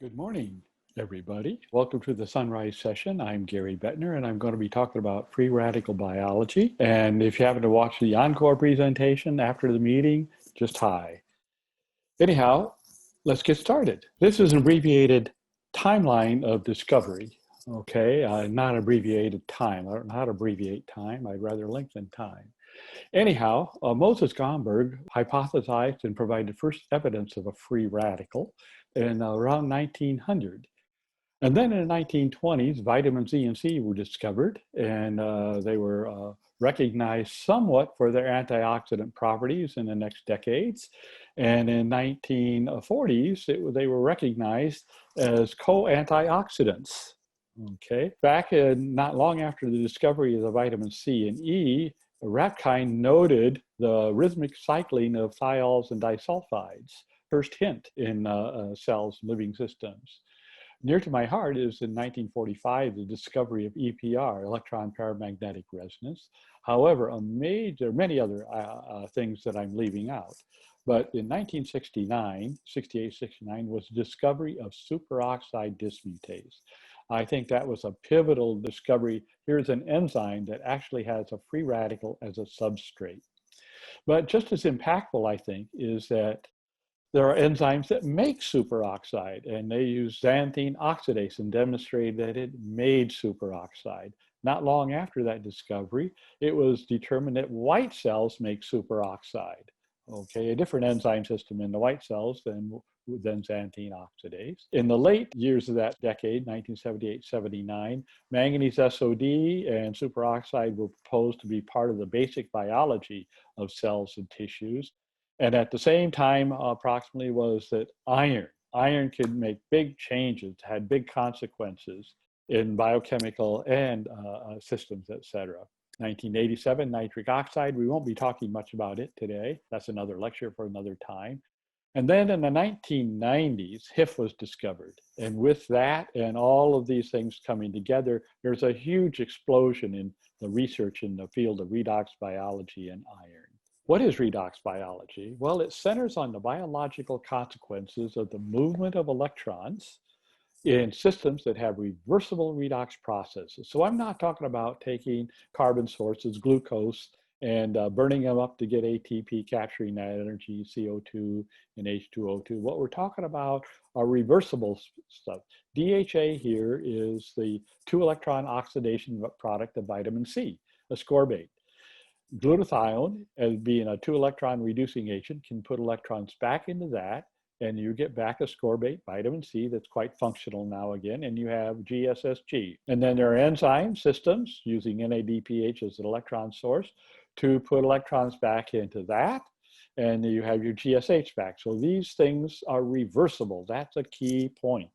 Good morning, everybody. Welcome to the Sunrise session. I'm Garry Buettner, and I'm going to be talking about free radical biology. And if you happen to watch the encore presentation after the meeting, just hi. Anyhow, let's get started. This is an abbreviated timeline of discovery, okay? Not abbreviated time. I don't know how to abbreviate time. I'd rather lengthen time. Anyhow, Moses Gomberg hypothesized and provided first evidence of a free radical in around 1900. And then in the 1920s, vitamin Z and C were discovered, and they were recognized somewhat for their antioxidant properties in the next decades. And in 1940s, they were recognized as co-antioxidants. Okay, back in not long after the discovery of the vitamin C and E, Ratkine noted the rhythmic cycling of thiols and disulfides, first hint in cells, living systems. Near to my heart is in 1945, the discovery of EPR, electron paramagnetic resonance. However, there are many other things that I'm leaving out. But in 1969, 68, 69, was the discovery of superoxide dismutase. I think that was a pivotal discovery. Here's an enzyme that actually has a free radical as a substrate. But just as impactful, I think, is that there are enzymes that make superoxide, and they use xanthine oxidase and demonstrated that it made superoxide. Not long after that discovery, it was determined that white cells make superoxide. Okay, a different enzyme system in the white cells than xanthine oxidase. In the late years of that decade, 1978-79, manganese SOD and superoxide were proposed to be part of the basic biology of cells and tissues. And at the same time, approximately, was that iron could make big changes, had big consequences in biochemical and systems, et cetera. 1987, nitric oxide, we won't be talking much about it today. That's another lecture for another time. And then in the 1990s, HIF was discovered. And with that and all of these things coming together, there's a huge explosion in the research in the field of redox biology and iron. What is redox biology? Well, it centers on the biological consequences of the movement of electrons in systems that have reversible redox processes. So I'm not talking about taking carbon sources, glucose, and burning them up to get ATP, capturing that energy, CO2 and H2O2. What we're talking about are reversible stuff. DHA here is the 2-electron oxidation product of vitamin C, ascorbate. Glutathione, as being a 2-electron reducing agent, can put electrons back into that, and you get back ascorbate, vitamin C, that's quite functional now again, and you have GSSG. And then there are enzyme systems using NADPH as an electron source to put electrons back into that, and you have your GSH back. So these things are reversible. That's a key point,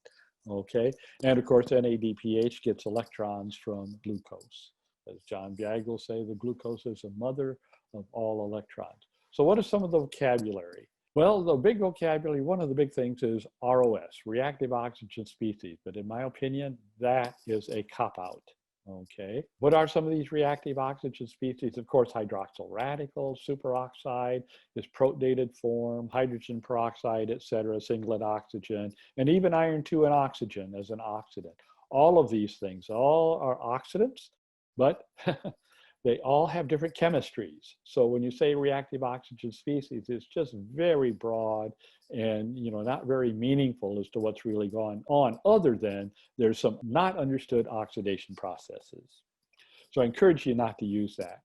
okay? And of course, NADPH gets electrons from glucose. As John Biag will say, the glucose is the mother of all electrons. So what is some of the vocabulary? Well, the big vocabulary, one of the big things is ROS, reactive oxygen species. But in my opinion, that is a cop-out, okay? What are some of these reactive oxygen species? Of course, hydroxyl radicals, superoxide, its protonated form, hydrogen peroxide, et cetera, singlet oxygen, and even iron 2 and oxygen as an oxidant. All of these things, all are oxidants, but they all have different chemistries. So when you say reactive oxygen species, it's just very broad and not very meaningful as to what's really going on, other than there's some not understood oxidation processes. So I encourage you not to use that.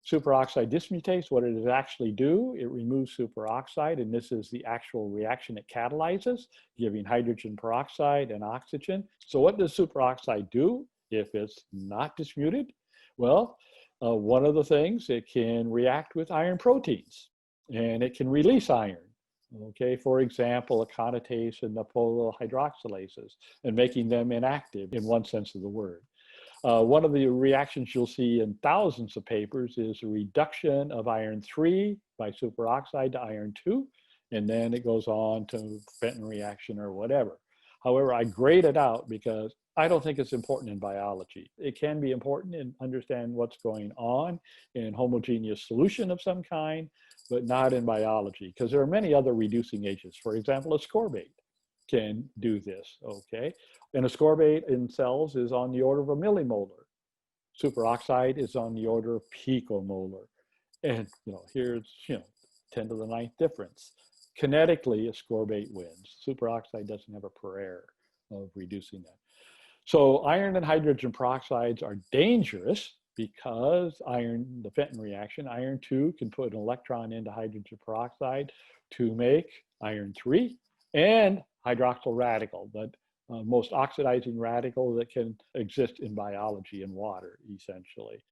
Superoxide dismutase, what it does actually do, it removes superoxide, and this is the actual reaction it catalyzes, giving hydrogen peroxide and oxygen. So what does superoxide do if it's not dismuted? Well, one of the things, it can react with iron proteins, and it can release iron. Okay, for example, Aconitase and napolyl hydroxylases, and making them inactive in one sense of the word. One of the reactions you'll see in thousands of papers is a reduction of iron 3 by superoxide to iron 2, and then it goes on to Buettner reaction or whatever. However, I grade it out because I don't think it's important in biology. It can be important in understand what's going on in homogeneous solution of some kind, but not in biology, because there are many other reducing agents. For example, ascorbate. can do this, okay? And ascorbate in cells is on the order of a millimolar. Superoxide is on the order of picomolar. And, here's, 10 to the ninth difference. Kinetically, ascorbate wins. Superoxide doesn't have a prayer of reducing that. So iron and hydrogen peroxides are dangerous because the Fenton reaction, iron 2 can put an electron into hydrogen peroxide to make iron 3 and hydroxyl radical, the most oxidizing radical that can exist in biology in water, essentially.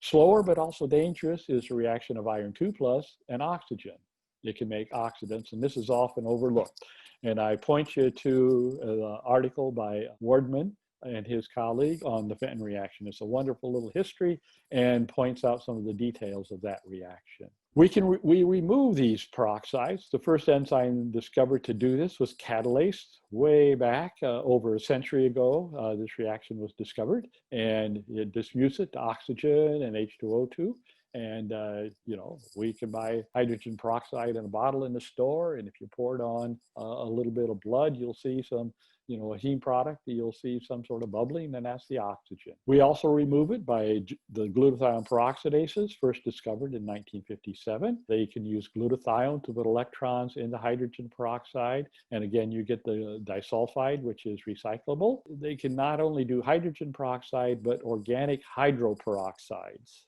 Slower but also dangerous is the reaction of iron 2 plus and oxygen. It can make oxidants, and this is often overlooked. And I point you to an article by Wardman and his colleague on the Fenton reaction. It's a wonderful little history and points out some of the details of that reaction. We remove these peroxides. The first enzyme discovered to do this was catalase. Way back over a century ago, this reaction was discovered, and it dismutes it to oxygen and H2O2. And, we can buy hydrogen peroxide in a bottle in the store. And if you pour it on a little bit of blood, you'll see some, a heme product, you'll see some sort of bubbling, and that's the oxygen. We also remove it by the glutathione peroxidases, first discovered in 1957. They can use glutathione to put electrons into hydrogen peroxide. And again, you get the disulfide, which is recyclable. They can not only do hydrogen peroxide, but organic hydroperoxides.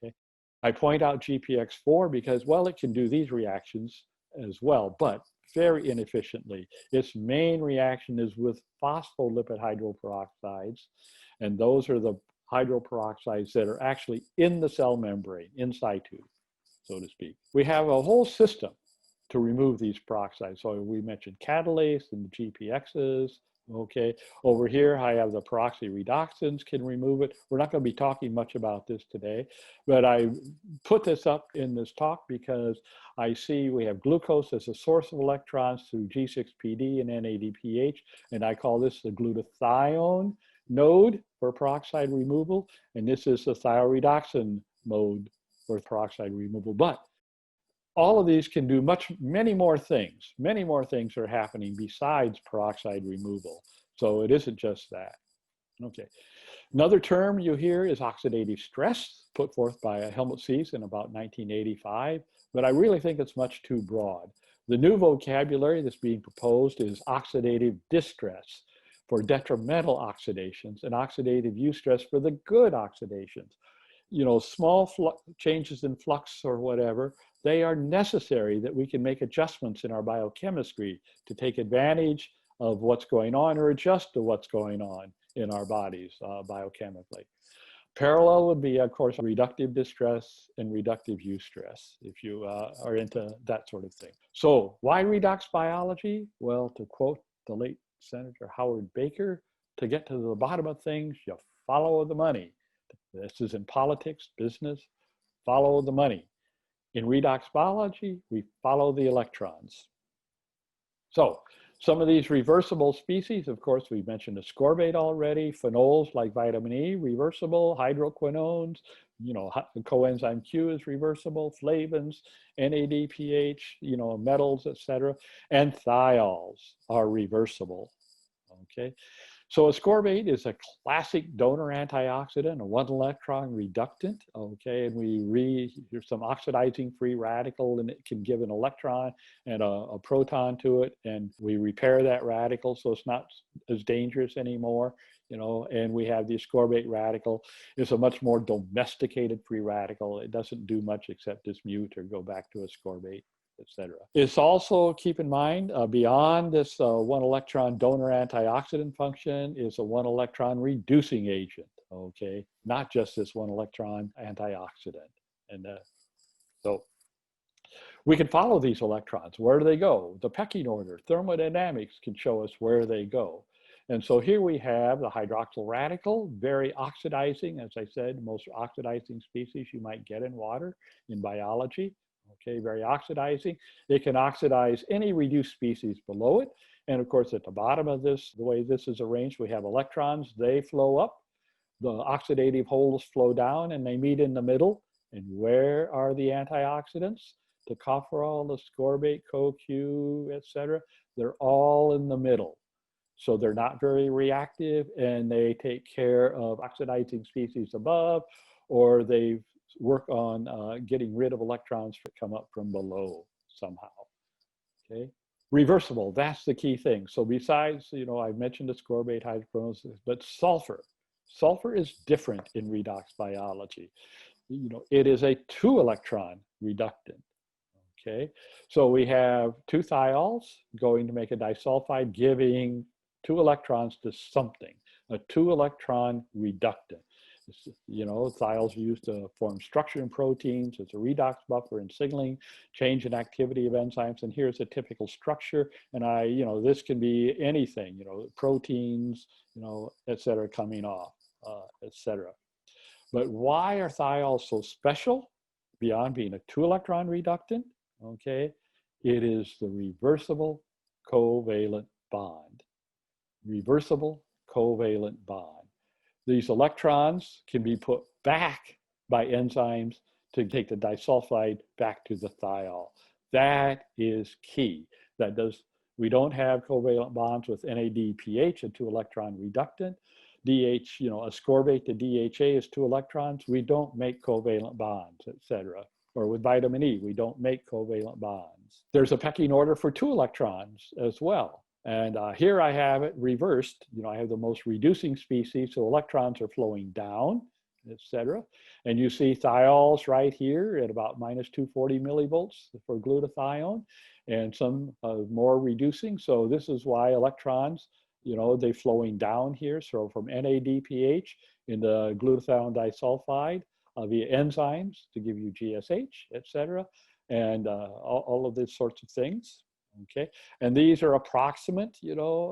Okay. I point out GPX4 because, well, it can do these reactions as well, but very inefficiently. Its main reaction is with phospholipid hydroperoxides, and those are the hydroperoxides that are actually in the cell membrane, in situ, so to speak. We have a whole system to remove these peroxides. So we mentioned catalase and the GPXs. Okay, over here I have the peroxyredoxins can remove it. We're not going to be talking much about this today, but I put this up in this talk because I see we have glucose as a source of electrons through G6PD and NADPH, and I call this the glutathione node for peroxide removal, and this is the thioredoxin mode for peroxide removal. But all of these can do many more things. Many more things are happening besides peroxide removal. So it isn't just that. Okay. Another term you hear is oxidative stress, put forth by Helmut Sies in about 1985, but I really think it's much too broad. The new vocabulary that's being proposed is oxidative distress for detrimental oxidations and oxidative eustress for the good oxidations. Small changes in flux or whatever, they are necessary that we can make adjustments in our biochemistry to take advantage of what's going on or adjust to what's going on in our bodies biochemically. Parallel would be, of course, reductive distress and reductive eustress, if you are into that sort of thing. So why redox biology? Well, to quote the late Senator Howard Baker, to get to the bottom of things, you follow the money. This is in politics, business, follow the money. In redox biology, we follow the electrons. So some of these reversible species, of course, we mentioned ascorbate already, phenols like vitamin E, reversible, hydroquinones, coenzyme Q is reversible, flavins, NADPH, metals, etc., and thiols are reversible, okay? So ascorbate is a classic donor antioxidant, a one electron reductant, okay, and there's some oxidizing free radical, and it can give an electron and a proton to it, and we repair that radical so it's not as dangerous anymore, and we have the ascorbate radical. It's a much more domesticated free radical. It doesn't do much except dismute or go back to ascorbate, etc. It's also, keep in mind, beyond this one electron donor antioxidant function is a one electron reducing agent, okay? Not just this one electron antioxidant. And so we can follow these electrons. Where do they go? The pecking order, thermodynamics can show us where they go. And so here we have the hydroxyl radical, very oxidizing, as I said, most oxidizing species you might get in water in biology. Okay, very oxidizing. It can oxidize any reduced species below it. And of course, at the bottom of this, the way this is arranged, we have electrons, they flow up, the oxidative holes flow down, and they meet in the middle. And where are the antioxidants? Tocopherol, ascorbate, CoQ, etc. They're all in the middle. So they're not very reactive, and they take care of oxidizing species above, or they work on getting rid of electrons that come up from below somehow. Okay. Reversible, that's the key thing. So besides, I've mentioned ascorbate, hydrochronosis, but sulfur. Sulfur is different in redox biology. It is a 2-electron reductant. Okay, so we have 2 thiols going to make a disulfide, giving 2 electrons to something, a 2-electron reductant. Thiols are used to form structure in proteins. It's a redox buffer in signaling, change in activity of enzymes. And here's a typical structure. And this can be anything, proteins, et cetera, coming off, et cetera. But why are thiols so special beyond being a 2-electron reductant? Okay, it is the reversible covalent bond. Reversible covalent bond. These electrons can be put back by enzymes to take the disulfide back to the thiol. That is key. We don't have covalent bonds with NADPH, a 2-electron reductant. DH, ascorbate to DHA is 2 electrons. We don't make covalent bonds, et cetera. Or with vitamin E, we don't make covalent bonds. There's a pecking order for 2 electrons as well. And here I have it reversed. I have the most reducing species, so electrons are flowing down, et cetera. And you see thiols right here at about minus 240 millivolts for glutathione, and some more reducing. So this is why electrons, they're flowing down here. So from NADPH into glutathione disulfide via enzymes to give you GSH, et cetera, and all of these sorts of things. Okay, and these are approximate,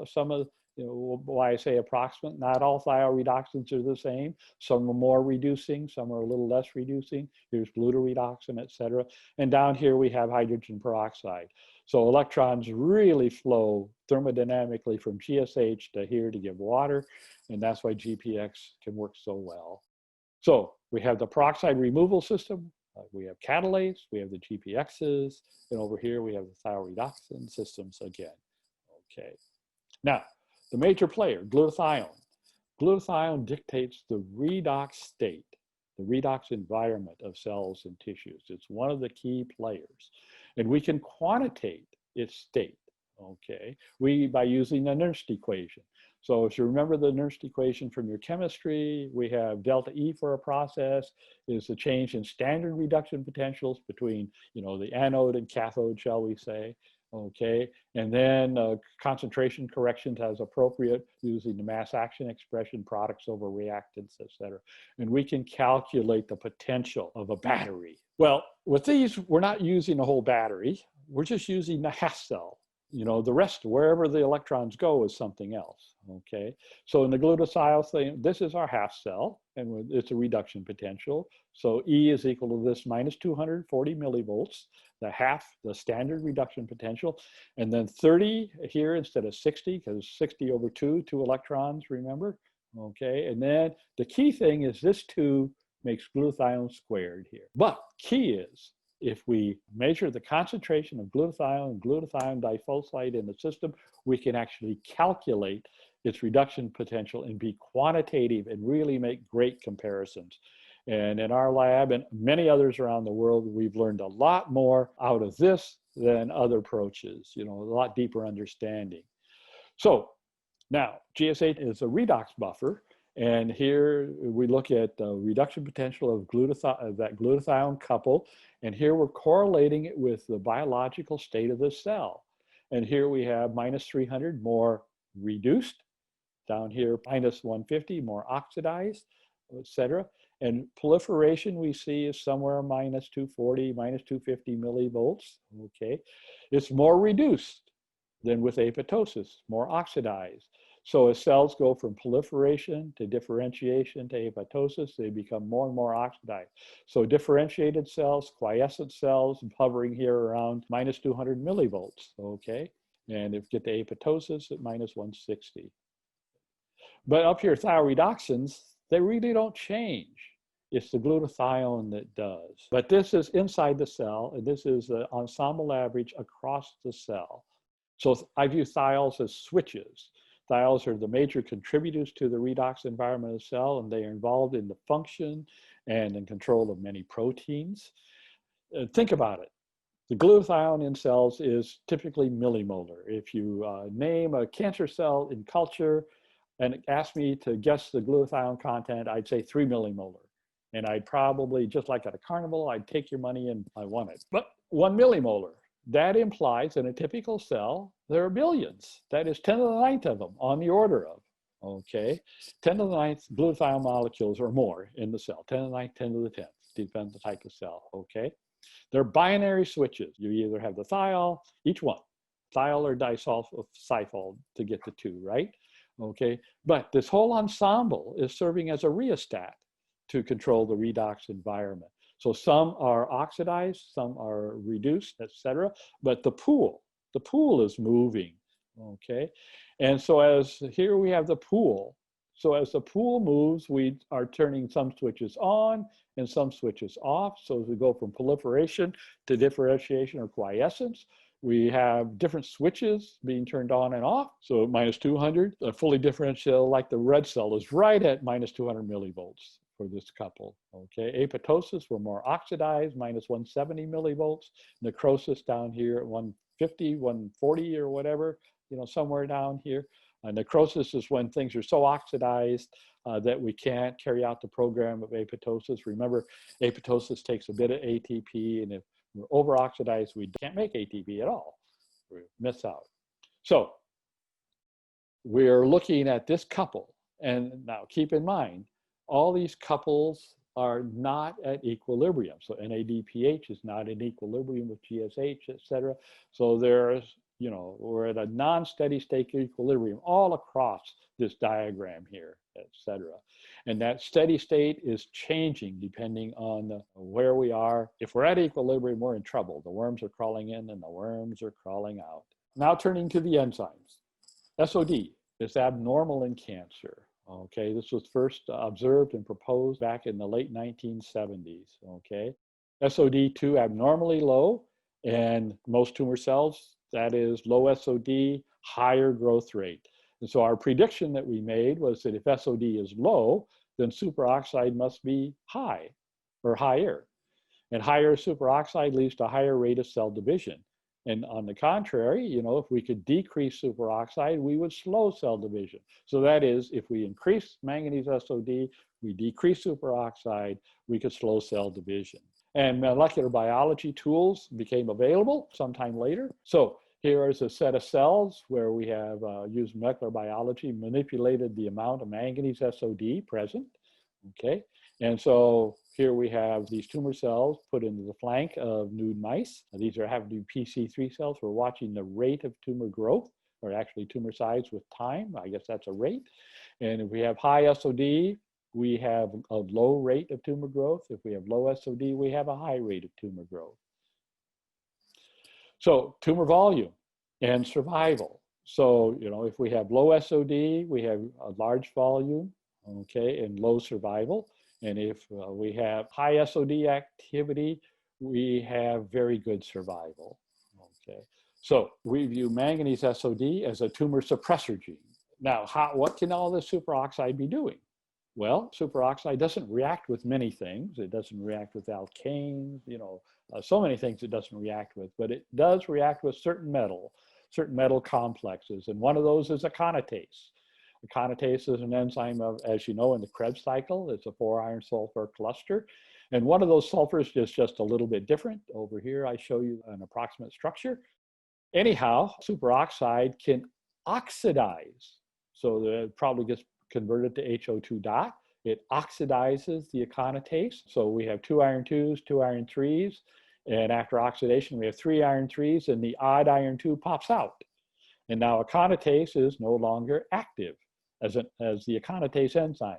some of, why I say approximate, not all thioredoxins are the same. Some are more reducing, some are a little less reducing. Here's glutaredoxin, et cetera. And down here we have hydrogen peroxide. So electrons really flow thermodynamically from GSH to here to give water, and that's why GPX can work so well. So we have the peroxide removal system. We have catalase, we have the GPXs, and over here we have the thioredoxin systems again. Okay. Now, the major player, glutathione. Glutathione dictates the redox state, the redox environment of cells and tissues. It's one of the key players. And we can quantitate its state, okay, by using the Nernst equation. So if you remember the Nernst equation from your chemistry, we have delta E for a process is the change in standard reduction potentials between, the anode and cathode, shall we say, okay? And then concentration corrections as appropriate using the mass action expression, products over reactants, et cetera. And we can calculate the potential of a battery. Well, with these, we're not using a whole battery. We're just using the half cell. The rest, wherever the electrons go, is something else, okay? So in the glutathione thing, this is our half cell, and it's a reduction potential. So E is equal to this minus 240 millivolts, the standard reduction potential, and then 30 here instead of 60, because 60 over 2 electrons, remember? Okay, and then the key thing is this 2 makes glutathione squared here. But key is, if we measure the concentration of glutathione and glutathione diphosphate in the system, we can actually calculate its reduction potential and be quantitative and really make great comparisons. And in our lab and many others around the world, we've learned a lot more out of this than other approaches, a lot deeper understanding. So now, GSH is a redox buffer. And here we look at the reduction potential of that glutathione couple. And here we're correlating it with the biological state of the cell. And here we have minus 300 more reduced. Down here, minus 150 more oxidized, et cetera. And proliferation we see is somewhere minus 240, minus 250 millivolts. Okay. It's more reduced than with apoptosis, more oxidized. So as cells go from proliferation to differentiation to apoptosis, they become more and more oxidized. So differentiated cells, quiescent cells, hovering here around minus 200 millivolts, okay? And if you get to apoptosis at minus 160. But up here, thioredoxins, they really don't change. It's the glutathione that does. But this is inside the cell, and this is the ensemble average across the cell. So I view thiols as switches. Thiols are the major contributors to the redox environment of the cell, and they are involved in the function and in control of many proteins. Think about it. The glutathione in cells is typically millimolar. If you name a cancer cell in culture and ask me to guess the glutathione content, I'd say 3 millimolar. And I'd probably, just like at a carnival, I'd take your money and I won it. But 1 millimolar, that implies in a typical cell, there are billions. That is 10 to the 9th of them on the order of, okay? 10 to the 9th glutathione molecules or more in the cell, 10 to the 9th, 10 to the 10th, depends on the type of cell, okay? They're binary switches. You either have the thiol, each one, thiol or disulfide to get the 2, right? Okay, but this whole ensemble is serving as a rheostat to control the redox environment. So some are oxidized, some are reduced, etc. But the pool is moving, okay? And so as here we have the pool. So as the pool moves, we are turning some switches on and some switches off. So as we go from proliferation to differentiation or quiescence, we have different switches being turned on and off. So minus 200, a fully differentiated like the red cell is right at minus 200 millivolts for this couple, okay? Apoptosis, we're more oxidized, minus 170 millivolts. Necrosis down here at 150, 140 or whatever, you know, somewhere down here. Necrosis is when things are so oxidized that we can't carry out the program of apoptosis. Remember, apoptosis takes a bit of ATP, and if we're over-oxidized, we can't make ATP at all. We miss out. So we're looking at this couple, and now keep in mind, all these couples are not at equilibrium. So NADPH is not in equilibrium with GSH, et cetera. So there's, you know, we're at a non-steady state equilibrium all across this diagram here, et cetera. And that steady state is changing depending on where we are. If we're at equilibrium, we're in trouble. The worms are crawling in and the worms are crawling out. Now turning to the enzymes. SOD is abnormal in cancer. Okay, this was first observed and proposed back in the late 1970s, okay? SOD2 abnormally low, and most tumor cells, that is low SOD, higher growth rate. And so our prediction that we made was that if SOD is low, then superoxide must be high or higher. And higher superoxide leads to a higher rate of cell division. And on the contrary, you know, if we could decrease superoxide, we would slow cell division. So that is, if we increase manganese SOD, we decrease superoxide, we could slow cell division. And molecular biology tools became available sometime later. So here is a set of cells where we have used molecular biology, manipulated the amount of manganese SOD present, okay? And so here we have these tumor cells put into the flank of nude mice. These are having to be PC3 cells. We're watching the rate of tumor growth, or actually tumor size with time. I guess that's a rate. And if we have high SOD, we have a low rate of tumor growth. If we have low SOD, we have a high rate of tumor growth. So tumor volume and survival. So, you know, if we have low SOD, we have a large volume, okay, and low survival. And if we have high SOD activity, we have very good survival, okay? So we view manganese SOD as a tumor suppressor gene. Now, what can all this superoxide be doing? Well, superoxide doesn't react with many things. It doesn't react with alkanes, you know, so many things it doesn't react with, but it does react with certain metal complexes. And one of those is aconitase. Aconitase is an enzyme of, as you know, in the Krebs cycle, it's a 4-iron sulfur cluster. And one of those sulfurs is just a little bit different. Over here, I show you an approximate structure. Anyhow, superoxide can oxidize. So it probably gets converted to HO2 dot. It oxidizes the aconitase. So we have 2 iron 2s, 2 iron 3s. And after oxidation, we have 3 iron 3s, and the odd iron 2 pops out. And now aconitase is no longer active as the aconitase enzyme.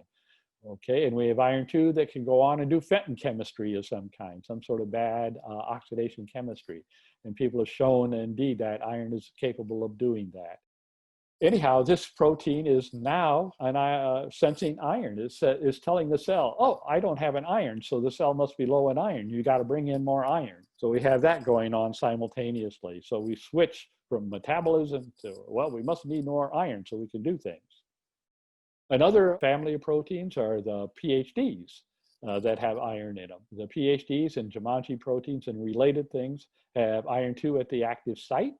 Okay, and we have iron 2 that can go on and do Fenton chemistry of some kind, some sort of bad oxidation chemistry. And people have shown indeed that iron is capable of doing that. Anyhow, this protein is now sensing iron. It's telling the cell, oh, I don't have an iron, so the cell must be low in iron. You got to bring in more iron. So we have that going on simultaneously. So we switch from metabolism to, well, we must need more iron so we can do things. Another family of proteins are the PhDs that have iron in them. The PhDs and Jumanji proteins and related things have iron 2 at the active site.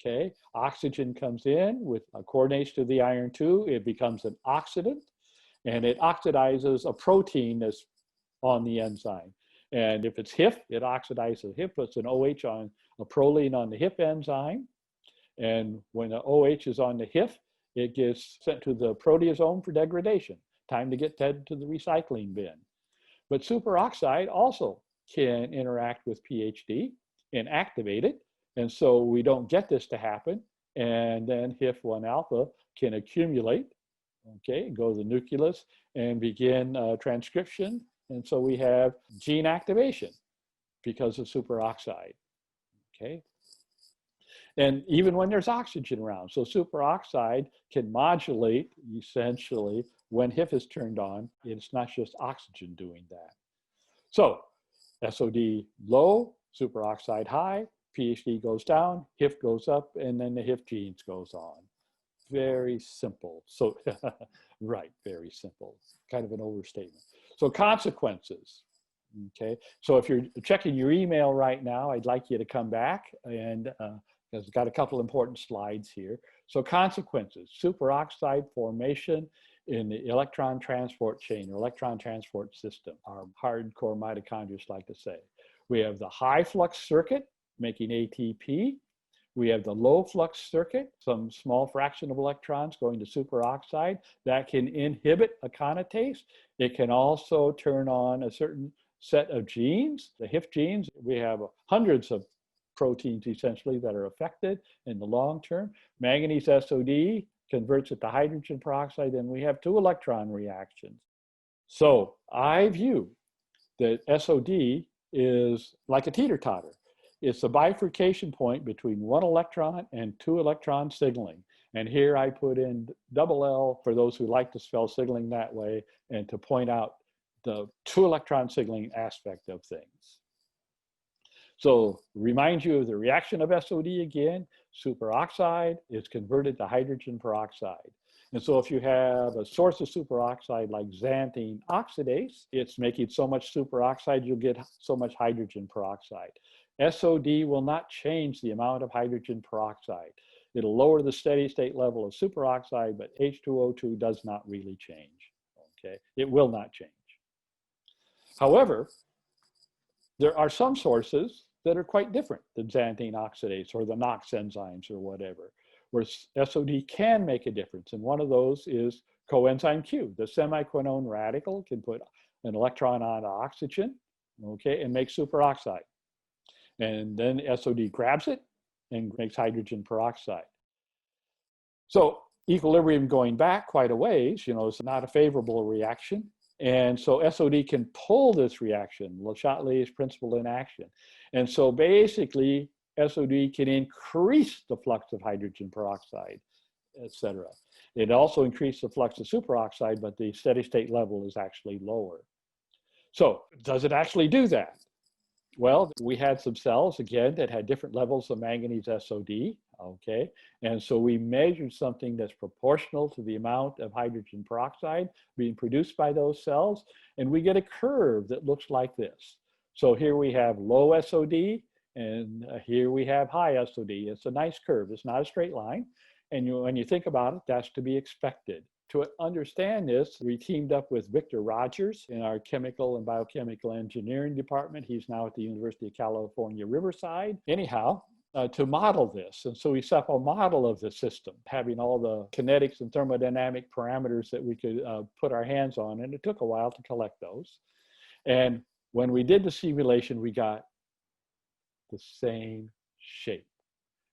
Okay, oxygen comes in with coordinates to the iron 2. It becomes an oxidant, and it oxidizes a protein that's on the enzyme. And if it's HIF, it oxidizes HIF, puts an OH on a proline on the HIF enzyme. And when the OH is on the HIF, it gets sent to the proteasome for degradation. Time to get fed to the recycling bin. But superoxide also can interact with PhD and activate it. And so we don't get this to happen. And then HIF-1 alpha can accumulate, okay, go to the nucleus and begin transcription. And so we have gene activation because of superoxide, okay? And even when there's oxygen around. So superoxide can modulate essentially when HIF is turned on. It's not just oxygen doing that. So SOD low, superoxide high, PhD goes down, HIF goes up, and then the HIF genes goes on. Very simple. So, right, very simple. Kind of an overstatement. So consequences, okay? So if you're checking your email right now, I'd like you to come back and because it's got a couple important slides here. So consequences, superoxide formation in the electron transport chain or electron transport system, our hardcore mitochondrias like to say. We have the high flux circuit making ATP. We have the low flux circuit, some small fraction of electrons going to superoxide that can inhibit aconitase. It can also turn on a certain set of genes, the HIF genes. We have hundreds of proteins essentially that are affected in the long term. Manganese SOD converts it to hydrogen peroxide, and we have 2 electron reactions. So I view that SOD is like a teeter-totter. It's a bifurcation point between 1 electron and 2 electron signaling. And here I put in double L for those who like to spell signaling that way and to point out the 2 electron signaling aspect of things. So remind you of the reaction of SOD again. Superoxide is converted to hydrogen peroxide. And so if you have a source of superoxide like xanthine oxidase, it's making so much superoxide, you'll get so much hydrogen peroxide. SOD will not change the amount of hydrogen peroxide. It'll lower the steady state level of superoxide, but H2O2 does not really change, okay? It will not change. However, there are some sources that are quite different than xanthine oxidase or the NOx enzymes or whatever, where SOD can make a difference. And one of those is coenzyme Q. The semiquinone radical can put an electron on oxygen, okay, and make superoxide. And then SOD grabs it and makes hydrogen peroxide. So equilibrium going back quite a ways, you know, it's not a favorable reaction. And so SOD can pull this reaction, Le Chatelier's principle in action. And so basically, SOD can increase the flux of hydrogen peroxide, et cetera. It also increases the flux of superoxide, but the steady state level is actually lower. So does it actually do that? Well, we had some cells, again, that had different levels of manganese SOD, okay? And so we measured something that's proportional to the amount of hydrogen peroxide being produced by those cells, and we get a curve that looks like this. So here we have low SOD, and here we have high SOD. It's a nice curve. It's not a straight line. And when you think about it, that's to be expected. To understand this, we teamed up with Victor Rogers in our chemical and biochemical engineering department. He's now at the University of California, Riverside. Anyhow, to model this. And so we set up a model of the system, having all the kinetics and thermodynamic parameters that we could put our hands on. And it took a while to collect those. And when we did the simulation, we got the same shape.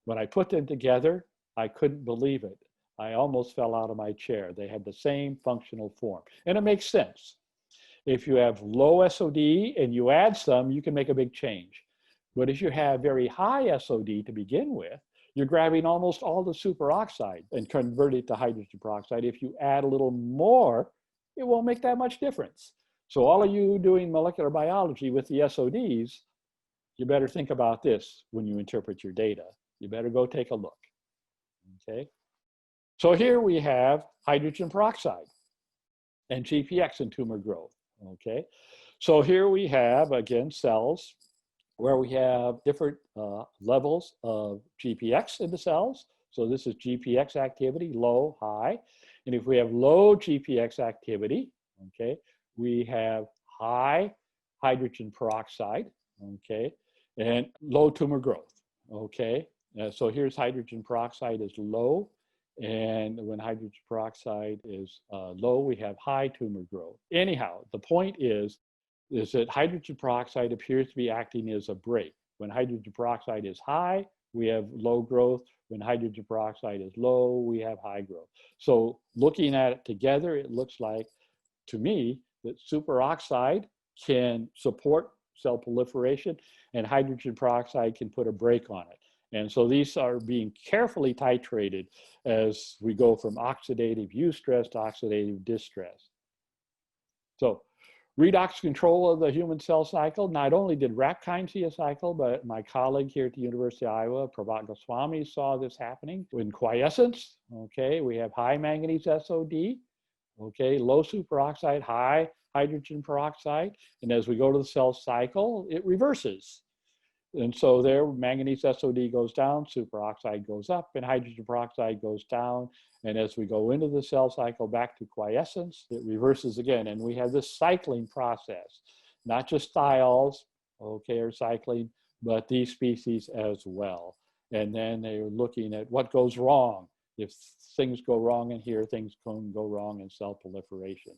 When I put them together, I couldn't believe it. I almost fell out of my chair. They had the same functional form. And it makes sense. If you have low SOD and you add some, you can make a big change. But if you have very high SOD to begin with, you're grabbing almost all the superoxide and convert it to hydrogen peroxide. If you add a little more, it won't make that much difference. So all of you doing molecular biology with the SODs, you better think about this when you interpret your data. you better go take a look. Okay. So here we have hydrogen peroxide and GPX in tumor growth. Okay. So here we have, again, cells where we have different levels of GPX in the cells. So this is GPX activity, low, high. And if we have low GPX activity, okay, we have high hydrogen peroxide, okay, and low tumor growth, okay. So here's hydrogen peroxide is low, and when hydrogen peroxide is low, we have high tumor growth. Anyhow, the point is that hydrogen peroxide appears to be acting as a brake. When hydrogen peroxide is high, we have low growth. When hydrogen peroxide is low, we have high growth. So looking at it together, it looks like, to me, that superoxide can support cell proliferation and hydrogen peroxide can put a brake on it. And so these are being carefully titrated as we go from oxidative eustress to oxidative distress. So redox control of the human cell cycle, not only did Rapkind see a cycle, but my colleague here at the University of Iowa, Prabhat Goswami, saw this happening in quiescence. Okay, we have high manganese SOD, okay, low superoxide, high hydrogen peroxide, and as we go to the cell cycle, it reverses. And so there, manganese SOD goes down, superoxide goes up, and hydrogen peroxide goes down. And as we go into the cell cycle back to quiescence, it reverses again. And we have this cycling process, not just thiols, okay, are cycling, but these species as well. And then they're looking at what goes wrong. If things go wrong in here, things can go wrong in cell proliferation.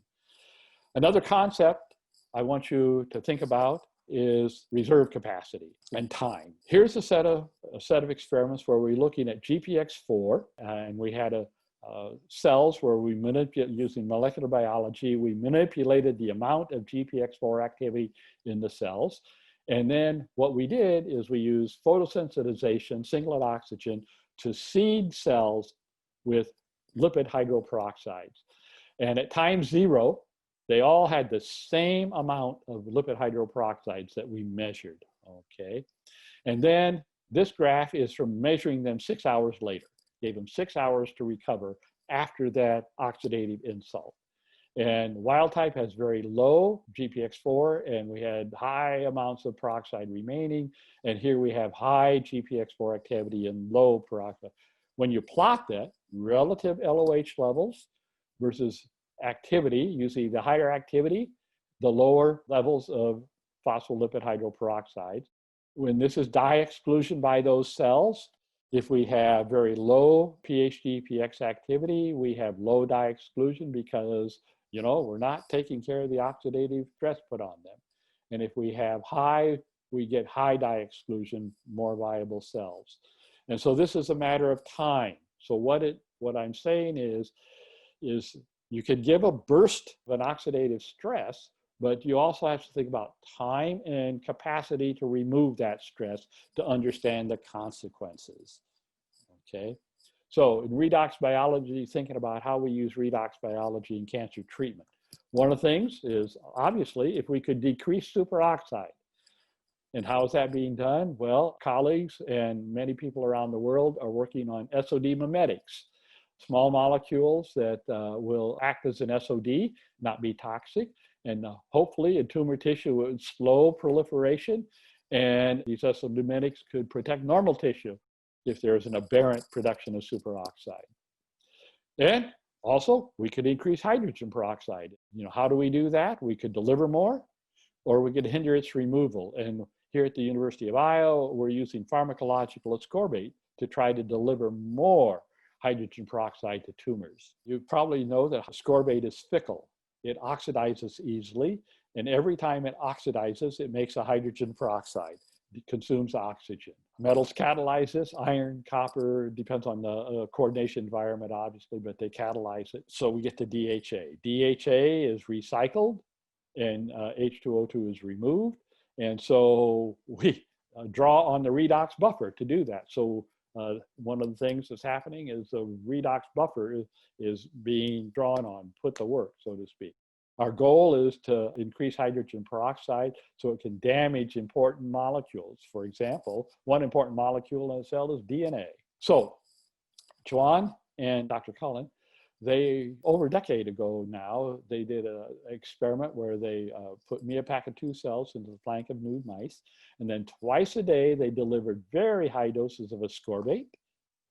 Another concept I want you to think about is reserve capacity and time. Here's a set of experiments where we're looking at GPX4, and we had cells where we manipulated, using molecular biology, we manipulated the amount of GPX4 activity in the cells. And then what we did is we used photosensitization, singlet oxygen, to seed cells with lipid hydroperoxides. And at time 0, they all had the same amount of lipid hydroperoxides that we measured, okay? And then this graph is from measuring them 6 hours later. Gave them 6 hours to recover after that oxidative insult. And wild type has very low GPX4, and we had high amounts of peroxide remaining. And here we have high GPX4 activity and low peroxide. When you plot that, relative LOH levels versus activity, you see the higher activity, the lower levels of phospholipid hydroperoxides. When this is dye exclusion by those cells, if we have very low PHG-PX activity, we have low dye exclusion because, you know, we're not taking care of the oxidative stress put on them. And if we have high, we get high dye exclusion, more viable cells. And so this is a matter of time. So what I'm saying is you could give a burst of an oxidative stress, but you also have to think about time and capacity to remove that stress to understand the consequences, okay? So in redox biology, thinking about how we use redox biology in cancer treatment. One of the things is, obviously, if we could decrease superoxide. And how is that being done? Well, colleagues and many people around the world are working on SOD mimetics. Small molecules that will act as an SOD, not be toxic, and hopefully in tumor tissue would slow proliferation, and these SOD mimetics could protect normal tissue if there's an aberrant production of superoxide. And also, we could increase hydrogen peroxide. You know, how do we do that? We could deliver more, or we could hinder its removal. And here at the University of Iowa, we're using pharmacological ascorbate to try to deliver more hydrogen peroxide to tumors. You probably know that ascorbate is fickle. It oxidizes easily, and every time it oxidizes, it makes a hydrogen peroxide. It consumes oxygen. Metals catalyze this, iron, copper, depends on the coordination environment, obviously, but they catalyze it. So we get to DHA. DHA is recycled, and H2O2 is removed. And so we draw on the redox buffer to do that. So one of the things that's happening is the redox buffer is being drawn on, put to work, so to speak. Our goal is to increase hydrogen peroxide so it can damage important molecules. For example, one important molecule in a cell is DNA. So Juan and Dr. Cullen, they, over a decade ago now, they did an experiment where they put Miapacatue cells into the flank of nude mice, and then twice a day they delivered very high doses of ascorbate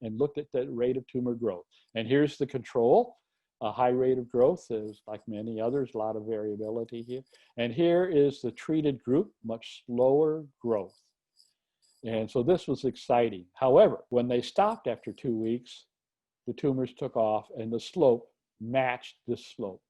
and looked at the rate of tumor growth. And here's the control. A high rate of growth is, like many others, a lot of variability here. And here is the treated group, much slower growth. And so this was exciting. However, when they stopped after 2 weeks, the tumors took off and the slope matched this slope.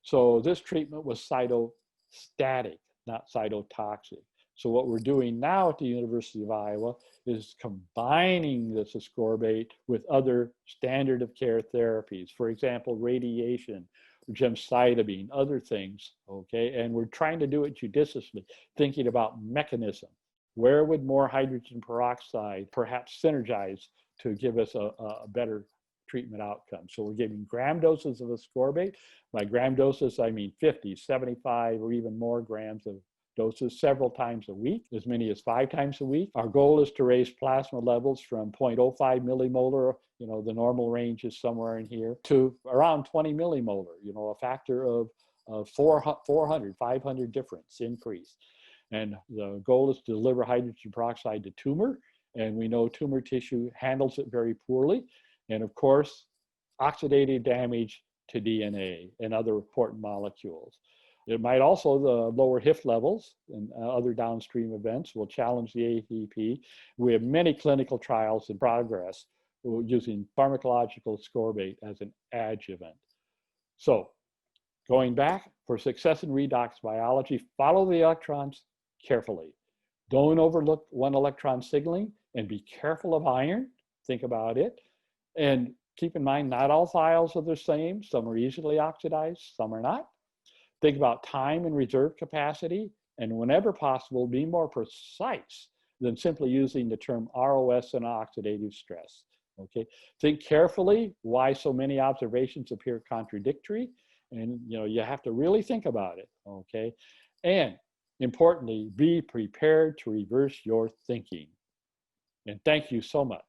So this treatment was cytostatic, not cytotoxic. So what we're doing now at the University of Iowa is combining this ascorbate with other standard of care therapies. For example, radiation, gemcitabine, other things, okay? And we're trying to do it judiciously, thinking about mechanism. Where would more hydrogen peroxide perhaps synergize to give us a better treatment outcome? So we're giving gram doses of ascorbate. By gram doses, I mean 50, 75, or even more grams of doses several times a week, as many as 5 times a week. Our goal is to raise plasma levels from 0.05 millimolar, the normal range is somewhere in here, to around 20 millimolar, a factor of 400, 500 difference increase. And the goal is to deliver hydrogen peroxide to tumor, and we know tumor tissue handles it very poorly. And of course, oxidative damage to DNA and other important molecules. It might also, the lower HIF levels and other downstream events will challenge the ATP. We have many clinical trials in progress using pharmacological ascorbate as an adjuvant. So going back, for success in redox biology, follow the electrons carefully. Don't overlook one electron signaling, and be careful of iron. Think about it. And keep in mind, not all thiols are the same. Some are easily oxidized, some are not. Think about time and reserve capacity, and whenever possible, be more precise than simply using the term ROS and oxidative stress, okay? Think carefully why so many observations appear contradictory, and you have to really think about it, okay? And importantly, be prepared to reverse your thinking. And thank you so much.